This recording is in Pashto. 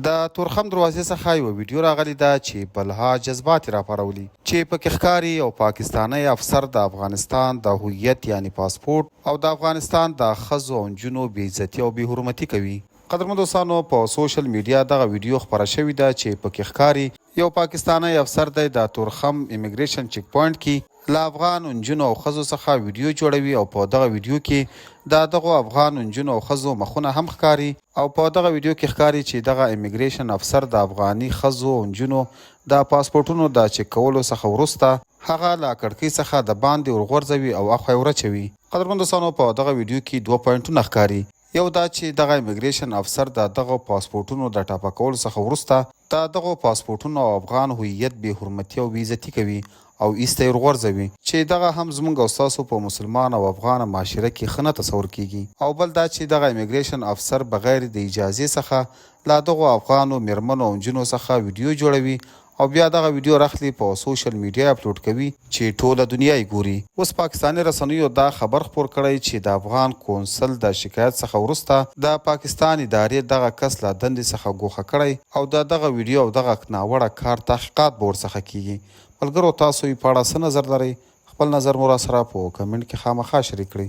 د تورخم دروازې څخه یو ویډیو راغلی ده چې بلها جذبات راپارولي چې پکې ښکاري یو پاکستانی افسر د افغانستان د هویت یعنی پاسپورت او د افغانستان د ښځو او نجونو بې عزتي او بې حرمتي کوي. قدرمنو دوستانو، په سوشل میډیا دغه ویډیو خپره شوې ده چې پکې ښکاري یو پاکستانی افسر دی د تورخم امیګریشن چیک پوینټ کې له افغان نجونو او ښځو څخه ویډیو جوړوي او په دغه ویډیو کې د دغو افغان نجونو او ښځو مخونه هم ښکاري او په دغه ویډیو کې ښکاري چې دغه امیګریشن افسر د افغاني ښځو او نجونو د پاسپورټونو د چک کولو څخه وروسته هغه له کړکۍ څخه د باندې ورغورځوي او اخوا یې ورچوي. قدرمنو دوستانو، په دغه ویډیو کې دوه پوینټونه ښکاري. یو دا چې دغه امیګریشن افسر د دغه پاسپورټونو د ټاپه کولو څخه وروسته د دغو پاسپورټونو او افغان هویت بې حرمتي او بې عزتي کوي او ایسته یې ورغورځوي چې دغه هم زموږ او ستاسو په مسلمان او افغان معاشره کې ښه نه تصور کیږي. او بل دا چې دغه امیګریشن افسر بغیر د اجازې څخه له دغو افغانو میرمنو او نجونو څخه ویډیو جوړوي او بیا دغه ویډیو راخلي په سوشل میډیا اپلوډ کوي چې ټوله دنیا یې ګوري. اوس پاکستاني رسنیو دا خبر خپور کړی چې د افغان قونسل د شکایت څخه وروسته د پاکستان ادارې دغه کس له دندې څخه ګوښه کړی او د دغه ویډیو او دغه ناوړه کار تحقیقات به ورڅخه کیږي. ملګرو، تاسو یې په اړه څه نظر لرئ؟ خپل نظر مو راسره په کمنټ کې خامخا شریک کړئ.